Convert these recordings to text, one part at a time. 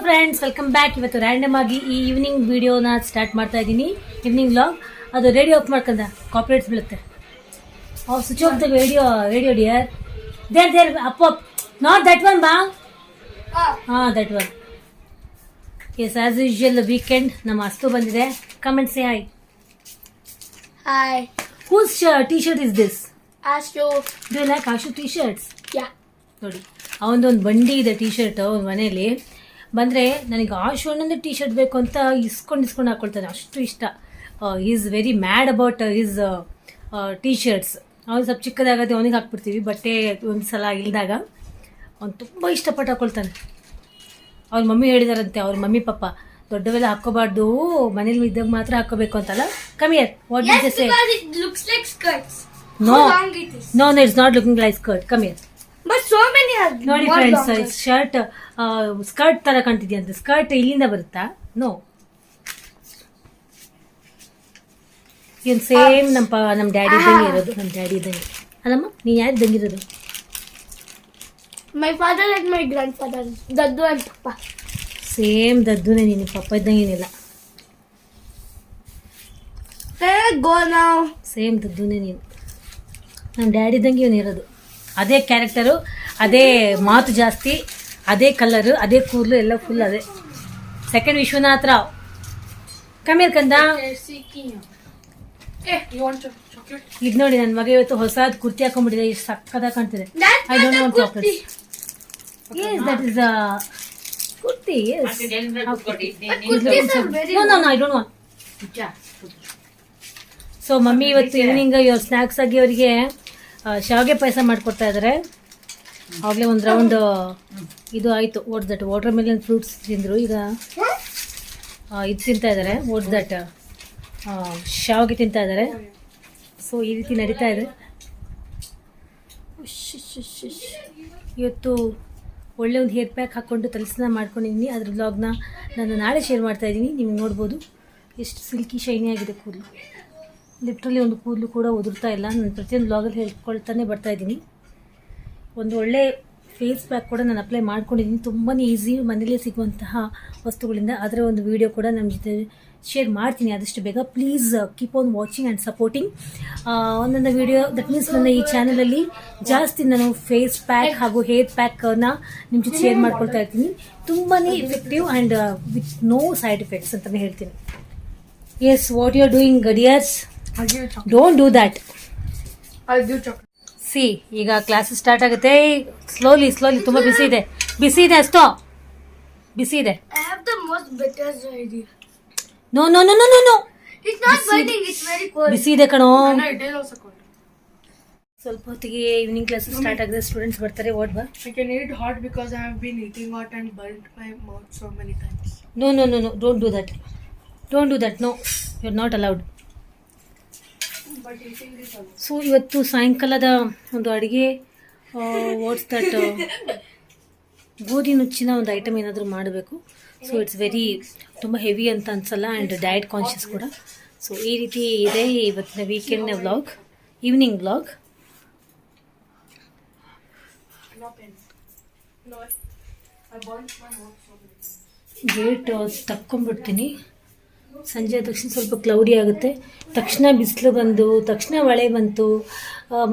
Friends, welcome back. ಇವತ್ತು random ಆಗಿ ಈ ಈವ್ನಿಂಗ್ ವಿಡಿಯೋನ ಸ್ಟಾರ್ಟ್ ಮಾಡ್ತಾ ಇದ್ದೀನಿ. Evening vlog. ಅದು ರೇಡಿಯೋ ಆಫ್ ಮಾಡ್ಕೊಂಡ ಕಾಪರೇಟ್ಸ್ ಬೀಳುತ್ತೆ. Switch off the radio dear. There up not that one ಬಾ. That one. Yes, as usual weekend ನಮ್ಮ ಅಸ್ತು ಬಂದಿದೆ. Comment say hi. Hi. Whose t-shirt is this? Ashu. Do you like Ashu t-shirts? Yeah. ನೋಡಿ, ಅವನದೊಂದು ಬಂಡಿ ಇದೆ T shirt ಅವನ ಮನೇಲಿ. ಬಂದರೆ ನನಗೆ ಆಶು ಅನ್ನೊಂದು ಟೀ ಶರ್ಟ್ ಬೇಕು ಅಂತ ಇಸ್ಕೊಂಡು ಹಾಕೊಳ್ತಾನೆ, ಅಷ್ಟು ಇಷ್ಟ. Is very mad about his T shirts. ಅವ್ನು ಸ್ವಲ್ಪ ಚಿಕ್ಕದಾಗತ್ತೆ, ಅವನಿಗೆ ಹಾಕ್ಬಿಡ್ತೀವಿ ಬಟ್ಟೆ ಒಂದು ಸಲ ಇಲ್ದಾಗ. ಅವ್ನು ತುಂಬ ಇಷ್ಟಪಟ್ಟು ಹಾಕೊಳ್ತಾನೆ. ಅವ್ರ ಮಮ್ಮಿ ಹೇಳಿದಾರಂತೆ, ಅವ್ರ ಮಮ್ಮಿ ಪಾಪ ದೊಡ್ಡವೆಲ್ಲ ಹಾಕೋಬಾರ್ದು, ಮನೇಲಿ ಇದ್ದಾಗ ಮಾತ್ರ ಹಾಕೋಬೇಕು ಅಂತಲ್ಲ. Come here, what did you say? Because it looks like skirts. No. How long it is? No, it's not looking like skirt. Come here. But so many are ನೋಡಿ more friends, longer. Shirt skirt ತರ ಕಾಣ್ತಿದ್ಯಂತೆ. Skirt ಇಲ್ಲಿಂದ ಬರುತ್ತಾ? No, ಏನು same ನಮ್ಮ daddy ಇದ್ದಂಗೆ ಇರೋದು. ನಮ್ಮ daddy ಇದ್ದಂಗೆ ಅಲ್ಲಮ್ಮ. ನೀನು ಯಾರು ಇದ್ದಂಗಿರೋದು? My father and my grandfather, Daddu and Papa. Same ದದ್ದುನೇ ನೀನು, ಪಪ್ಪ ಇದ್ದಂಗೇನಿಲ್ಲ. Can I go now? Same ದದ್ದುನೇ ನೀನು. ನಮ್ಮ ಡ್ಯಾಡಿ ಇದ್ದಂಗೆ ಇವನು ಇರೋದು. ಅದೇ ಕ್ಯಾರೆಕ್ಟರು, ಅದೇ ಮಾತು ಜಾಸ್ತಿ, ಅದೇ ಕಲರು, ಅದೇ ಕೂದಲು, ಎಲ್ಲ ಫುಲ್ ಅದೇ. ಸೆಕೆಂಡ್ ವಿಶ್ವನಾಥ್ ರಾವ್. ಕಮ್ಮಿರ್ ಕಂದ. ಇದು ನೋಡಿ, ನನ್ನ ಮಗ ಇವತ್ತು ಹೊಸದು ಕುರ್ತಿ ಹಾಕೊಂಡ್ಬಿಟ್ಟಿದೆ. ಎಷ್ಟು ಸಕ್ಕದಾಗ ಕಾಣ್ತಿದೆ. I don't want chocolates. Yes, that is a kurti. Yes. No, I don't want. So mummy ಇವತ್ತು ಈವ್ನಿಂಗ್ ಇವ್ರ ಸ್ನ್ಯಾಕ್ಸ್ ಆಗಿ ಅವರಿಗೆ ಶಾವಿಗೆ ಪಾಯಸ ಮಾಡಿಕೊಡ್ತಾ ಇದ್ದಾರೆ. ಆಗಲೇ ಒಂದು ರೌಂಡ್ ಇದು ಆಯಿತು. What's that? Water melon fruits ತಿಂದರು. ಈಗ ಇದು ತಿಂತಾ ಇದ್ದಾರೆ. What's that? ಶಾವಿಗೆ ತಿಂತಾ ಇದ್ದಾರೆ. ಸೊ ಈ ರೀತಿ ನಡೀತಾ ಇದೆ. ಇವತ್ತು ಒಳ್ಳೆ ಒಂದು ಹೇರ್ ಪ್ಯಾಕ್ ಹಾಕ್ಕೊಂಡು ತಲೆಸ್ನಾನ ಮಾಡ್ಕೊಂಡಿದ್ದೀನಿ. ಅದ್ರ ವ್ಲಾಗ್ನ ನಾನು ನಾಳೆ ಶೇರ್ ಮಾಡ್ತಾ ಇದ್ದೀನಿ. ನೀವು ನೋಡ್ಬೋದು ಎಷ್ಟು ಸಿಲ್ಕಿ ಶೈನಿ ಆಗಿದೆ ಕೂದಲು. ಲಿಟ್ರಲಿ ಒಂದು ಕೂದಲು ಕೂಡ ಉದುರ್ತಾ ಇಲ್ಲ. ನಾನು ಪ್ರತಿಯೊಂದು ವ್ಲಾಗಲ್ಲಿ ಹೇಳ್ಕೊಳ್ತಾನೆ ಬರ್ತಾ ಇದ್ದೀನಿ. ಒಂದು ಒಳ್ಳೆ ಫೇಸ್ ಪ್ಯಾಕ್ ಕೂಡ ನಾನು ಅಪ್ಲೈ ಮಾಡ್ಕೊಂಡಿದ್ದೀನಿ. ತುಂಬಾ ಈಸಿ, ಮನೇಲಿ ಸಿಗುವಂತಹ ವಸ್ತುಗಳಿಂದ. ಅದರ ಒಂದು ವಿಡಿಯೋ ಕೂಡ ನಮ್ಮ ಜೊತೆ ಶೇರ್ ಮಾಡ್ತೀನಿ ಆದಷ್ಟು ಬೇಗ. Please keep on watching and supporting ಒಂದೊಂದು ವಿಡಿಯೋ. ದಟ್ ಮೀನ್ಸ್ ನನ್ನ ಈ ಚಾನಲಲ್ಲಿ ಜಾಸ್ತಿ ನಾನು ಫೇಸ್ ಪ್ಯಾಕ್ ಹಾಗೂ ಹೇರ್ ಪ್ಯಾಕನ್ನು ನಿಮ್ಮ ಜೊತೆ ಶೇರ್ ಮಾಡ್ಕೊಳ್ತಾ ಇರ್ತೀನಿ. ತುಂಬಾ effective and with no side effects ಅಂತಲೇ ಹೇಳ್ತೀನಿ. Yes, what you are doing dears? Don't do that. See, ಈಗ ಕ್ಲಾಸ್ ಸ್ಟಾರ್ಟ್ ಆಗುತ್ತೆ. ಸ್ಲೋಲಿ ತುಂಬ ಬಿಸಿ ಇದೆ ಅಷ್ಟೋ ಬಿಸಿ ಇದೆ. I have the most better idea. No, It's not burning, it's very cold. ಬಿಸಿ ಇದೆ ಕಣೋ. No, it is also cold. ಸ್ವಲ್ಪ ಹೊತ್ತಿಗೆ ಈವ್ನಿಂಗ್ ಕ್ಲಾಸ್ ಸ್ಟಾರ್ಟ್ ಆಗಿದೆ. ಸ್ಟೂಡೆಂಟ್ಸ್ ಬರ್ತಾರೆ. ವಾಟ್ ಬಾ? I can eat hot because I have been eating hot and burnt my mouth so many times. No, don't do that. No, you're not allowed. But eating is allowed. So ಇವತ್ತು ಸಾಯಂಕಾಲದ ಒಂದು ಅಡುಗೆ, what's that, ಗೋಧಿ ನುಚ್ಚಿನ ಒಂದು item ಏನಾದರೂ ಮಾಡಬೇಕು. So it's very ತುಂಬ heavy ಅಂತ ಅನ್ಸಲ್ಲ ಆ್ಯಂಡ್ ಡಯಟ್ ಕಾನ್ಷಿಯಸ್ ಕೂಡ. ಸೊ ಈ ರೀತಿ ಇದೆ ಇವತ್ತಿನ ವೀಕೆಂಡ್ನ vlog, evening vlog. No pen. No, I burnt my mouth so many times. Gate ತಕ್ಕೊಂಡ್ಬಿಡ್ತೀನಿ. ಸಂಜೆ ತಕ್ಷಣ ಸ್ವಲ್ಪ ಕ್ಲೌಡಿ ಆಗುತ್ತೆ, ತಕ್ಷಣ ಬಿಸಿಲು ಬಂದು, ತಕ್ಷಣ ಮಳೆ ಬಂತು,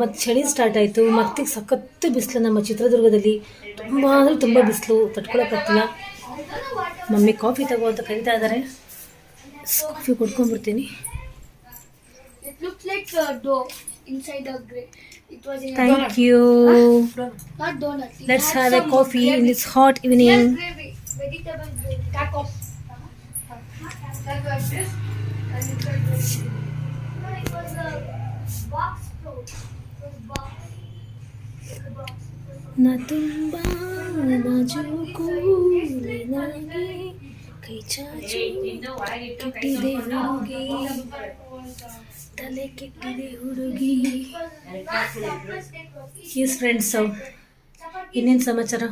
ಮತ್ತು ಚಳಿ ಸ್ಟಾರ್ಟ್ ಆಯಿತು. ಮತ್ತೆ ಸಖತ್ತು ಬಿಸಿಲು ನಮ್ಮ ಚಿತ್ರದುರ್ಗದಲ್ಲಿ. ತುಂಬ ಅಂದರೆ ತುಂಬ ಬಿಸಿಲು, ತಡ್ಕೊಳಕ್ಕಾಗ್ತಿಲ್ಲ. ಮಮ್ಮಿ ಕಾಫಿ ತಗೋ ಅಂತ ಕರೀತಾ ಇದ್ದಾರೆ. Coffee ಕುಡ್ಕೊಂಡ್ಬಿಡ್ತೀನಿ. It looks like a dough inside a it was in a thank you. not donut. It let's had have a some coffee in gravy. This hot Yes, evening. gravy, vegetable gravy. Tacos. That was this. And it was this. No, it was a box fruit. It was box. The box. ನಾ ತುಂಬ ನಾಜೂಕು ನಿನಗೆ ಕೈ ಚಾಚು ಕೆಟ್ಟಿದೆ ಹುಡುಗಿ, ತಲೆ ಕೆಟ್ಟಿದೆ ಹುಡುಗಿ. S friends, ಇನ್ನೇನು ಸಮಾಚಾರ?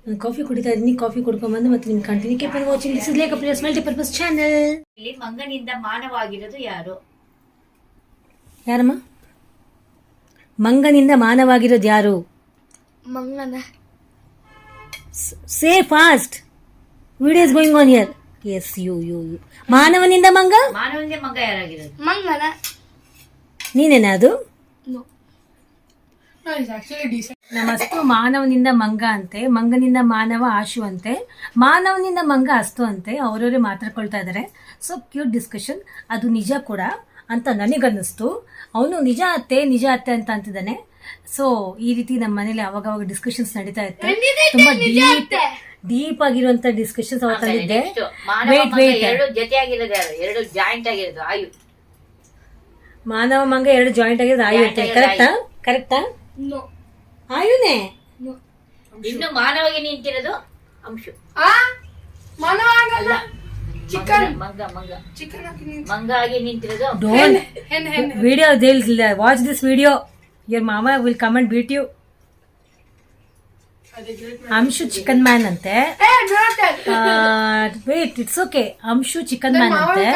ನಾನು ಕಾಫಿ ಕುಡಿತಾ ಇದ್ದೀನಿ. ಕಾಫಿ ಕುಡ್ಕೊಂಬಂದು ಮತ್ತೆ ನಿಮ್ಗೆ ಕಾಣ್ತೀನಿ. Keep on watching. This is lake place multipurpose channel. ಇಲ್ಲಿ ಮಂಗನಿಂದ ಮಾನವಾಗಿರೋದು ಯಾರು? ಯಾರಮ್ಮ? ಮಂಗನಿಂದ ಮಾನವಾಗಿರೋದು ಯಾರು? ಮಂಗನ. Say fast. Video is going on here. Yes you ಮಾನವನಿಂದ ಮಂಗ. ಮಾನವನಿಂದ ಮಂಗ ಯಾರಾಗಿರೋದು? Mangana. ನೀನೇನಾ ಅದು? No. No, it's actually decent. ನಮಸ್ತು. ಮಾನವನಿಂದ ಮಂಗ ಅಂತೆ, ಮಂಗನಿಂದ ಮಾನವ ಆಶು ಅಂತೆ, ಮಾನವನಿಂದ ಮಂಗ ಅಸ್ತು ಅಂತೆ. ಅವರವರೇ ಮಾತಾಡ್ಕೊಳ್ತಾ ಇದ್ದಾರೆ. So cute discussion. ಅದು ನಿಜ ಕೂಡ ಅಂತ ನನಗನ್ನಿಸ್ತು. ಅವನು ನಿಜ ಅತ್ತೆ ಅಂತ ಅಂತಿದ್ದಾನೆ. ಸೊ ಈ ರೀತಿ ನಮ್ಮ ಮನೇಲಿ ಅವಾಗವಾಗ ಡಿಸ್ಕಷನ್ಸ್ ನಡೀತಾ ಇರುತ್ತೆ. ತುಂಬಾ ಡೀಪ್ ಆಗಿರುವಂತ ಡಿಸ್ಕಷನ್ಸ್ ಅವತ್ತಲ್ಲಿದ್ದೆ. ಎರಡು ಜೊತೆಯಾಗಿರೋದು ಯಾರು? ಎರಡು ಜಾಯಿಂಟ್ ಆಗಿರೋದು ಆಯು. ಮಾನವ ಮಂಗ ಎರಡು ಜಾಯಿಂಟ್ ಆಗಿರೋದು ಆಯು ಅಂತೆ. ಕರೆಕ್ಟಾ? No. ಆಯುನೇ. No. ಇನ್ನು ಮಾನವಾಗಿ ನಿಂತಿರೋದು ಅಂಶು. Mano agala. Chicken. ಮಂಗ Chicken ಹಾಕಿ ಮಂಗ ಆಗಿ ನಿಂತಿರೋದು Anshu. Don't hen. Video watch this video. Your ಮಾಮ will come and beat you. Anshu chicken man ಅಂತೆ. Hey, not that. Wait, it's okay. Anshu chicken man ಅಂತೆ.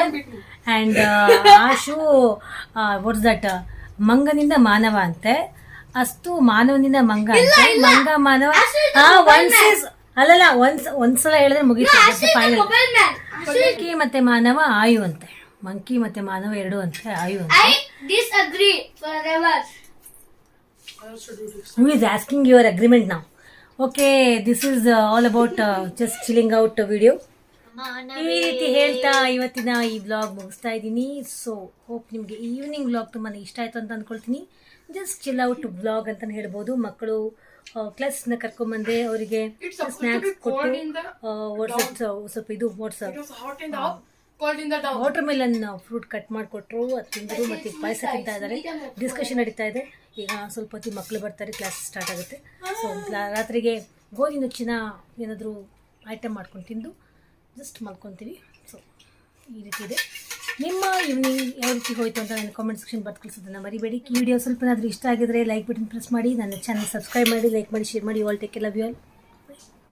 ಅಂಡ್ ಆಶು ವಾಟ್ಸ್ ದಟ್ ಮಂಗನಿಂದ ಮಾನವ ಅಂತೆ. ಅಸ್ತು ಮಾನವನಿಂದ ಮಂಗ ಅಂತೆ. ಮಂಗ ಮಾನವ ಒಂದ್ಸಲ ಹೇಳಿದ್ರೆ ಮುಗೀತು. ಫೈನಲ್. ಮಂಕಿ ಮತ್ತೆ ಮಾನವ ಆಯು ಅಂತೆ. ಮಂಕಿ ಮತ್ತೆ ಮಾನವ ಎರಡು ಅಂತೆ ಆಯು ಅಂತೆ. I disagree forever. Who is asking your agreement now? Okay, this is all about just chilling out video. ಈ ರೀತಿ ಹೇಳ್ತಾ ಇವತ್ತಿನ ಈ ವ್ಲಾಗ್ ಮುಗಿಸ್ತಾ ಇದ್ದೀನಿ. ಸೊ ಹೋಪ್ ನಿಮಗೆ ಈವ್ನಿಂಗ್ ವ್ಲಾಗ್ ತುಂಬಾ ಇಷ್ಟ ಆಯಿತು ಅಂತ ಅಂದ್ಕೊಳ್ತೀನಿ. ಜಸ್ಟ್ ಚಿಲ್ ಔಟ್ ವ್ಲಾಗ್ ಅಂತ ಹೇಳ್ಬೋದು. ಮಕ್ಕಳು ಕ್ಲಾಸ್ನ ಕರ್ಕೊಂಬಂದೆ, ಅವರಿಗೆ ಸ್ನ್ಯಾಕ್ಸ್ ಕೊಟ್ಟು ಸ್ವಲ್ಪ ಇದು ವಾಟರ್ ಮೆಲನ್ ಫ್ರೂಟ್ ಕಟ್ ಮಾಡಿಕೊಟ್ರು, ಅದು ತಿಂದರು. ಮತ್ತು ಪಾಯಸ ತಿಂತಾ ಇದ್ದಾರೆ. ಡಿಸ್ಕಷನ್ ನಡೀತಾ ಇದೆ. ಈಗ ಸ್ವಲ್ಪ ಹೊತ್ತಿ ಮಕ್ಕಳು ಬರ್ತಾರೆ, ಕ್ಲಾಸ್ ಸ್ಟಾರ್ಟ್ ಆಗುತ್ತೆ. ಸೊ ರಾತ್ರಿಗೆ ಗೋಧಿ ನುಚ್ಚಿನ ಏನಾದರೂ ಐಟಮ್ ಮಾಡ್ಕೊಂಡು ತಿಂದು ಜಸ್ಟ್ ಮಲ್ಕೊತೀವಿ. ಸೊ ಈ ರೀತಿ ಇದೆ. ನಿಮ್ಮ ಈವ್ನಿಂಗ್ ಯಾವ ರೀತಿ ಹೋಯಿತು ಅಂತ ನನ್ನ ಕಾಮೆಂಟ್ ಸೆಕ್ಷನ್ ಬರ್ದು ಕಳಿಸೋದನ್ನು ಮರಿಬೇಡಿ. ಈ ವಿಡಿಯೋ ಸ್ವಲ್ಪನಾದರೂ ಇಷ್ಟ ಆಗಿದ್ರೆ ಲೈಕ್ ಬಟನ್ ಪ್ರೆಸ್ ಮಾಡಿ, ನನ್ನ ಚಾನಲ್ ಸಬ್ಸ್ಕ್ರೈಬ್ ಮಾಡಿ, ಲೈಕ್ ಮಾಡಿ, ಶೇರ್ ಮಾಡಿ. All take care, love you all.